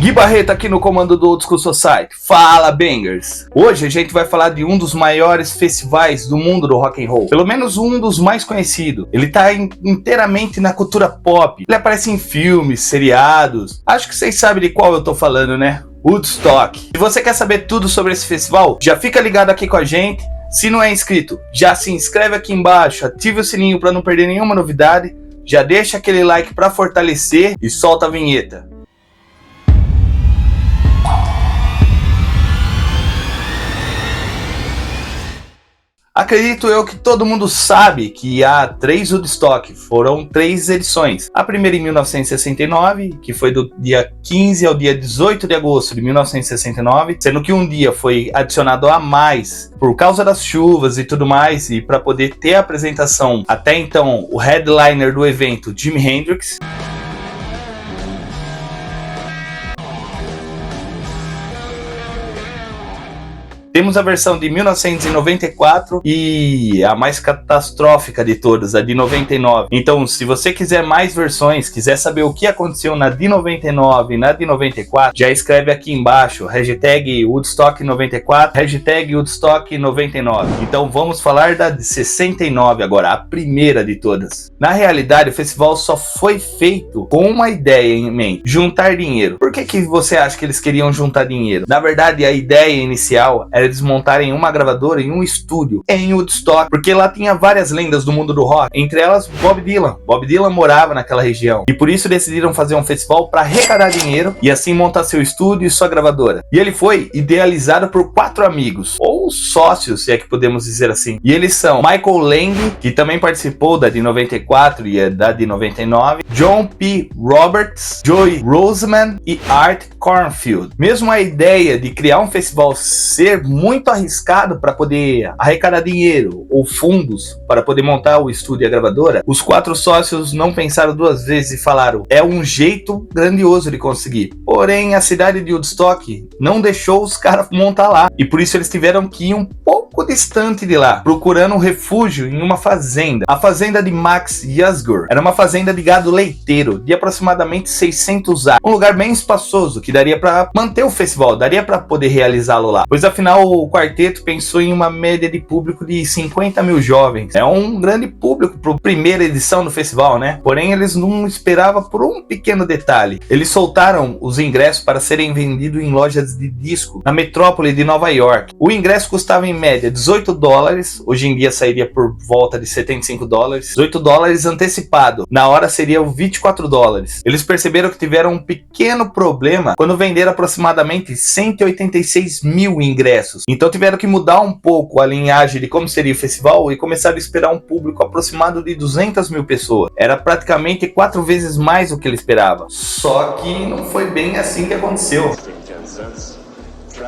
Gui Barreto aqui no comando do Old School Society. Fala, bangers! Hoje a gente vai falar de um dos maiores festivais do mundo do rock and roll. Pelo menos um dos mais conhecidos. Ele tá inteiramente na cultura pop. Ele aparece em filmes, seriados. Acho que vocês sabem de qual eu tô falando, né? Woodstock. Se você quer saber tudo sobre esse festival, já fica ligado aqui com a gente. Se não é inscrito, já se inscreve aqui embaixo, ative o sininho para não perder nenhuma novidade. Já deixa aquele like para fortalecer e solta a vinheta. Acredito eu que todo mundo sabe que há 3 Woodstock, foram 3 edições. A primeira em 1969, que foi do dia 15 ao dia 18 de agosto de 1969, sendo que um dia foi adicionado a mais por causa das chuvas e tudo mais, e para poder ter a apresentação, até então o headliner do evento, Jimi Hendrix. Temos a versão de 1994 e a mais catastrófica de todas, a de 99. Então, se você quiser mais versões, quiser saber o que aconteceu na de 99 e na de 94, já escreve aqui embaixo, hashtag Woodstock 94, hashtag Woodstock 99. Então, vamos falar da de 69 agora, a primeira de todas. Na realidade, o festival só foi feito com uma ideia em mente, juntar dinheiro. Por que você acha que eles queriam juntar dinheiro? Na verdade, a ideia inicial era eles montarem uma gravadora em um estúdio em Woodstock, porque lá tinha várias lendas do mundo do rock, entre elas Bob Dylan. Bob Dylan morava naquela região e por isso decidiram fazer um festival para arrecadar dinheiro e assim montar seu estúdio e sua gravadora. E ele foi idealizado por 4 amigos, ou sócios, se é que podemos dizer assim. E eles são Michael Lang, que também participou da de 94 e da de 99, John P. Roberts, Joey Roseman e Art Cornfield. Mesmo a ideia de criar um festival ser muito arriscado para poder arrecadar dinheiro ou fundos para poder montar o estúdio e a gravadora, os 4 sócios não pensaram 2 vezes e falaram: é um jeito grandioso de conseguir. Porém, a cidade de Woodstock não deixou os caras montar lá e por isso eles tiveram que ir um pouco distante de lá, procurando um refúgio em uma fazenda. A fazenda de Max Yasgur era uma fazenda de gado leiteiro de aproximadamente 600 acres, um lugar bem espaçoso que daria para manter o festival, daria para poder realizá-lo lá, pois afinal o quarteto pensou em uma média de público de 50 mil jovens. É um grande público para a primeira edição do festival, né? Porém, eles não esperavam por um pequeno detalhe. Eles soltaram os ingressos para serem vendidos em lojas de disco na metrópole de Nova York. O ingresso custava em média $18, hoje em dia sairia por volta de $75. $18 antecipado, na hora seria $24. Eles perceberam que tiveram um pequeno problema quando venderam aproximadamente 186 mil ingressos. Então tiveram que mudar um pouco a linhagem de como seria o festival e começaram a esperar um público aproximado de 200 mil pessoas. Era praticamente 4 vezes mais do que ele esperava. Só que não foi bem assim que aconteceu.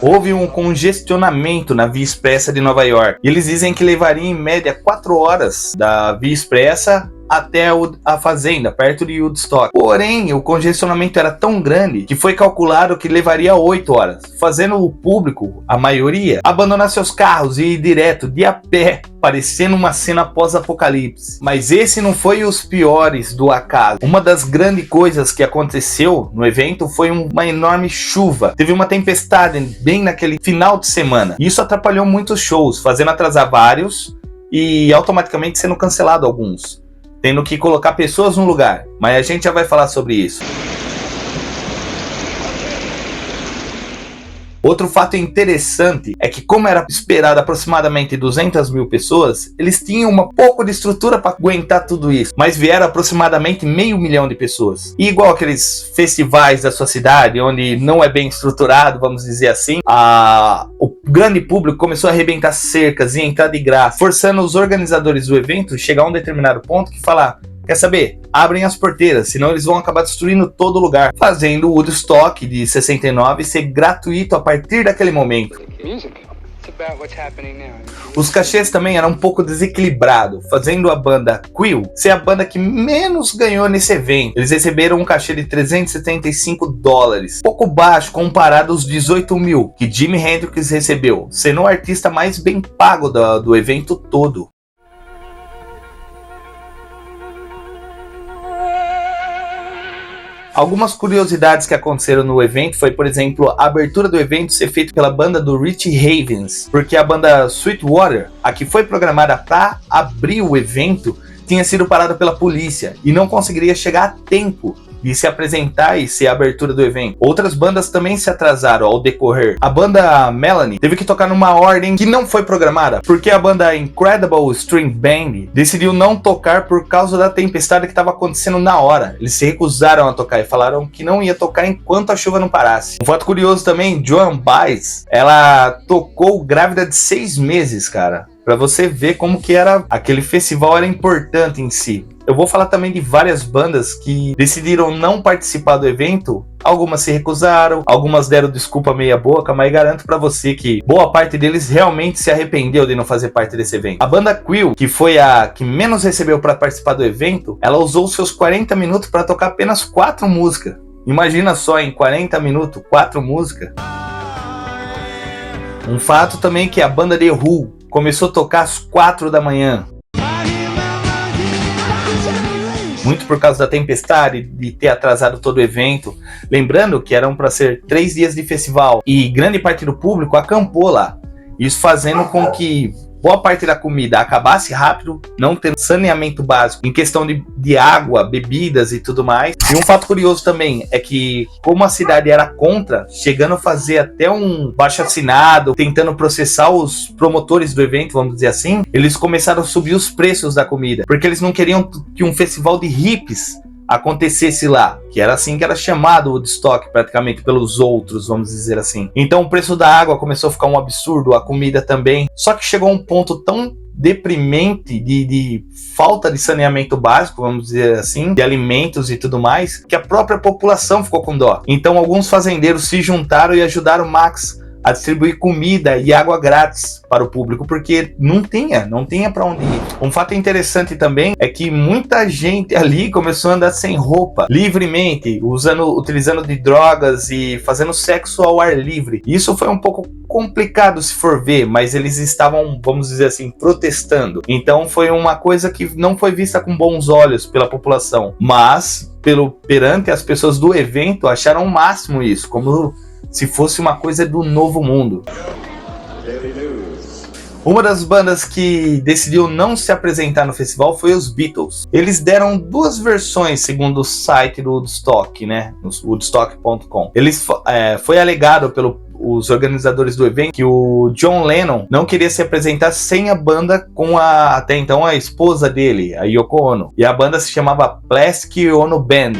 Houve um congestionamento na Via Expressa de Nova York. E eles dizem que levaria em média 4 horas da Via Expressa até a fazenda, perto de Woodstock. Porém, o congestionamento era tão grande que foi calculado que levaria 8 horas, fazendo o público, a maioria, abandonar seus carros e ir direto de a pé, parecendo uma cena pós-apocalipse. Mas esse não foi os piores do acaso. Uma das grandes coisas que aconteceu no evento foi uma enorme chuva. Teve uma tempestade bem naquele final de semana. E isso atrapalhou muitos shows, fazendo atrasar vários e automaticamente sendo cancelado alguns, tendo que colocar pessoas no lugar, mas a gente já vai falar sobre isso. Outro fato interessante é que, como era esperado aproximadamente 200 mil pessoas, eles tinham um pouco de estrutura para aguentar tudo isso, mas vieram aproximadamente 500 mil de pessoas. E igual aqueles festivais da sua cidade, onde não é bem estruturado, vamos dizer assim, o grande público começou a arrebentar cercas e entrar de graça, forçando os organizadores do evento a chegar a um determinado ponto que falar: quer saber? Abrem as porteiras, senão eles vão acabar destruindo todo o lugar, fazendo o Woodstock de 69 ser gratuito a partir daquele momento. Os cachês também eram um pouco desequilibrados, fazendo a banda Queen ser a banda que menos ganhou nesse evento. Eles receberam um cachê de $375, pouco baixo comparado aos 18 mil que Jimi Hendrix recebeu, sendo o artista mais bem pago do evento todo. Algumas curiosidades que aconteceram no evento foi, por exemplo, a abertura do evento ser feita pela banda do Rich Havens, porque a banda Sweetwater, a que foi programada para abrir o evento, tinha sido parada pela polícia e não conseguiria chegar a tempo de se apresentar e ser a abertura do evento. Outras bandas também se atrasaram ao decorrer. A banda Melanie teve que tocar numa ordem que não foi programada, porque a banda Incredible String Band decidiu não tocar por causa da tempestade que estava acontecendo na hora. Eles se recusaram a tocar e falaram que não ia tocar enquanto a chuva não parasse. Um fato curioso também, Joan Baez, ela tocou grávida de 6 meses, cara. Pra você ver como que era, aquele festival era importante em si. Eu vou falar também de várias bandas que decidiram não participar do evento. Algumas se recusaram, algumas deram desculpa meia boca, mas garanto pra você que boa parte deles realmente se arrependeu de não fazer parte desse evento. A banda Quill, que foi a que menos recebeu pra participar do evento, ela usou seus 40 minutos pra tocar apenas 4 músicas. Imagina só, em 40 minutos, 4 músicas. Um fato também que a banda The Who começou a tocar às 4 da manhã. Muito por causa da tempestade, de ter atrasado todo o evento. Lembrando que eram para ser 3 dias de festival e grande parte do público acampou lá. Isso fazendo com que boa parte da comida acabasse rápido, não tendo saneamento básico em questão de água, bebidas e tudo mais. E um fato curioso também é que, como a cidade era contra, chegando a fazer até um baixo-assinado, tentando processar os promotores do evento, vamos dizer assim, eles começaram a subir os preços da comida, porque eles não queriam que um festival de hippies acontecesse lá, que era assim que era chamado o Woodstock praticamente pelos outros, vamos dizer assim. Então o preço da água começou a ficar um absurdo, a comida também, só que chegou a um ponto tão deprimente de falta de saneamento básico, vamos dizer assim, de alimentos e tudo mais, que a própria população ficou com dó. Então alguns fazendeiros se juntaram e ajudaram o Max a distribuir comida e água grátis para o público, porque não tinha para onde ir. Um fato interessante também é que muita gente ali começou a andar sem roupa, livremente, utilizando de drogas e fazendo sexo ao ar livre. Isso foi um pouco complicado se for ver, mas eles estavam, vamos dizer assim, protestando. Então foi uma coisa que não foi vista com bons olhos pela população, mas perante as pessoas do evento acharam o máximo isso, como se fosse uma coisa do novo mundo. Uma das bandas que decidiu não se apresentar no festival foi os Beatles. Eles deram 2 versões, segundo o site do Woodstock, né, no woodstock.com. Foi alegado pelos organizadores do evento que o John Lennon não queria se apresentar sem a banda com até então a esposa dele, a Yoko Ono. E a banda se chamava Plastic Ono Band.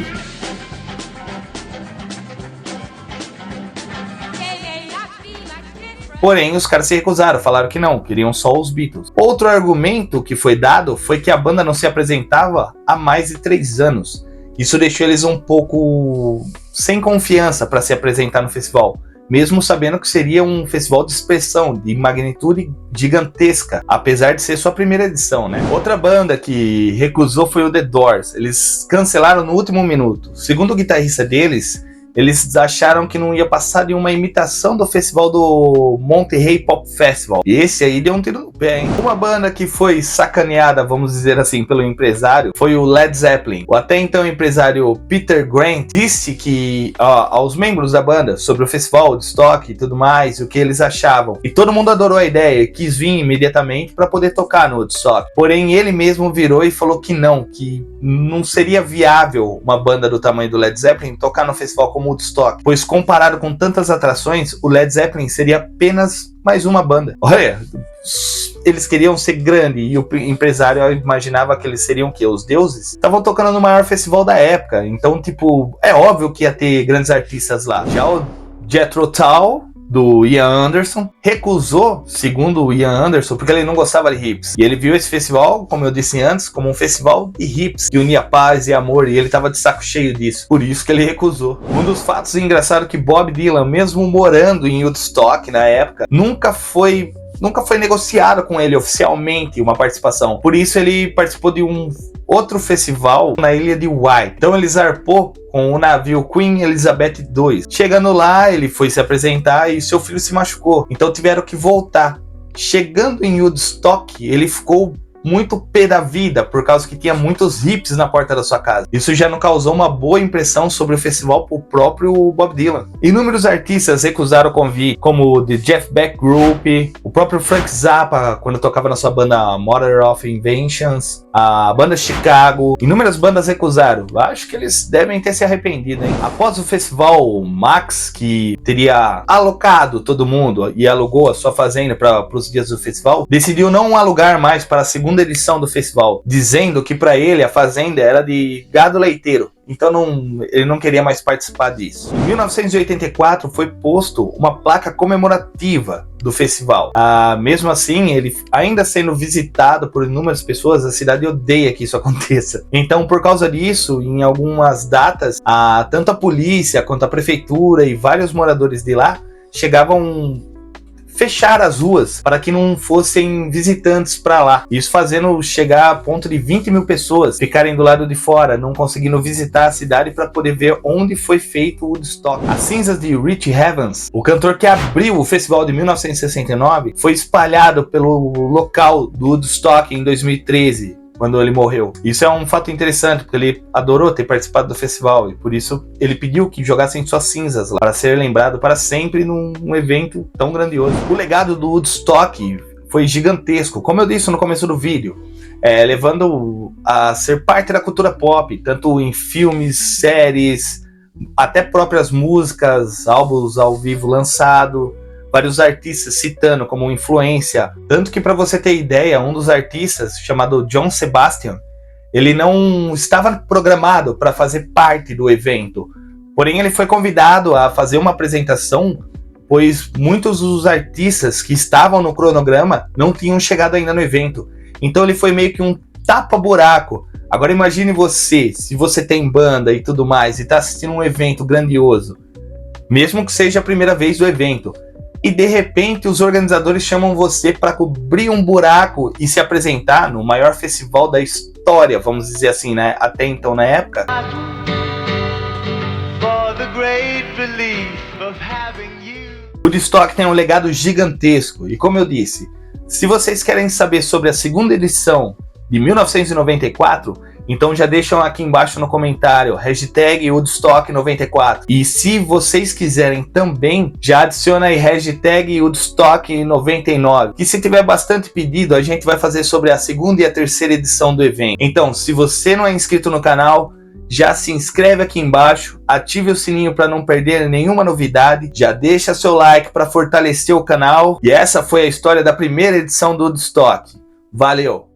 Porém, os caras se recusaram, falaram que não, queriam só os Beatles. Outro argumento que foi dado foi que a banda não se apresentava há mais de 3 anos. Isso deixou eles um pouco sem confiança para se apresentar no festival, mesmo sabendo que seria um festival de expressão, de magnitude gigantesca, apesar de ser sua primeira edição, né? Outra banda que recusou foi o The Doors. Eles cancelaram no último minuto. Segundo o guitarrista deles, eles acharam que não ia passar de uma imitação do festival do Monterey Pop Festival. E esse aí deu um tiro no pé, hein? Uma banda que foi sacaneada, vamos dizer assim, pelo empresário, foi o Led Zeppelin. O até então empresário Peter Grant disse que aos membros da banda sobre o festival, de estoque e tudo mais, o que eles achavam. E todo mundo adorou a ideia e quis vir imediatamente para poder tocar no Woodstock. Porém, ele mesmo virou e falou que não seria viável uma banda do tamanho do Led Zeppelin tocar no festival como Woodstock, pois comparado com tantas atrações, o Led Zeppelin seria apenas mais uma banda. Olha, eles queriam ser grande e o empresário imaginava que eles seriam o quê? Os deuses? Estavam tocando no maior festival da época, então tipo, é óbvio que ia ter grandes artistas lá. Já o Jethro Tull, do Ian Anderson, recusou, segundo o Ian Anderson, porque ele não gostava de hips. E ele viu esse festival, como eu disse antes, como um festival de hips, que unia paz e amor, e ele estava de saco cheio disso. Por isso que ele recusou. Um dos fatos engraçados é que Bob Dylan, mesmo morando em Woodstock na época, nunca foi negociado com ele oficialmente uma participação. Por isso ele participou de um outro festival na ilha de White. Então ele zarpou com o navio Queen Elizabeth II. Chegando lá, ele foi se apresentar e seu filho se machucou. Então tiveram que voltar. Chegando em Woodstock, ele ficou muito pé da vida, por causa que tinha muitos hips na porta da sua casa. Isso já não causou uma boa impressão sobre o festival pro próprio Bob Dylan. Inúmeros artistas recusaram o convite, como o The Jeff Beck Group, o próprio Frank Zappa, quando tocava na sua banda Mother of Inventions, a banda Chicago. Inúmeras bandas recusaram. Acho que eles devem ter se arrependido, hein? Após o festival, Max, que teria alocado todo mundo e alugou a sua fazenda para os dias do festival, decidiu não alugar mais para a segunda edição do festival, dizendo que para ele a fazenda era de gado leiteiro. Então ele não queria mais participar disso. Em 1984 foi posto uma placa comemorativa do festival. Mesmo assim, ele ainda sendo visitado por inúmeras pessoas, a cidade odeia que isso aconteça. Então, por causa disso, em algumas datas, tanto a polícia quanto a prefeitura e vários moradores de lá chegavam fechar as ruas para que não fossem visitantes para lá. Isso fazendo chegar a ponto de 20 mil pessoas ficarem do lado de fora, não conseguindo visitar a cidade para poder ver onde foi feito o Woodstock. As cinzas de Rich Evans, o cantor que abriu o festival de 1969, foi espalhado pelo local do Woodstock em 2013. Quando ele morreu. Isso é um fato interessante, porque ele adorou ter participado do festival e por isso ele pediu que jogassem suas cinzas lá, para ser lembrado para sempre num evento tão grandioso. O legado do Woodstock foi gigantesco, como eu disse no começo do vídeo, levando a ser parte da cultura pop, tanto em filmes, séries, até próprias músicas, álbuns ao vivo lançados, vários artistas citando como influência. Tanto que, para você ter ideia, um dos artistas, chamado John Sebastian, ele não estava programado para fazer parte do evento. Porém, ele foi convidado a fazer uma apresentação, pois muitos dos artistas que estavam no cronograma não tinham chegado ainda no evento. Então ele foi meio que um tapa-buraco. Agora imagine você, se você tem banda e tudo mais, e está assistindo um evento grandioso, mesmo que seja a primeira vez do evento, e de repente os organizadores chamam você para cobrir um buraco e se apresentar no maior festival da história, vamos dizer assim, né? Até então, na época. O Woodstock tem um legado gigantesco e, como eu disse, se vocês querem saber sobre a segunda edição de 1994, então já deixam aqui embaixo no comentário, hashtag Woodstock94. E se vocês quiserem também, já adiciona aí hashtag Woodstock99. Que se tiver bastante pedido, a gente vai fazer sobre a segunda e a terceira edição do evento. Então, se você não é inscrito no canal, já se inscreve aqui embaixo, ative o sininho para não perder nenhuma novidade, já deixa seu like para fortalecer o canal. E essa foi a história da primeira edição do Woodstock. Valeu!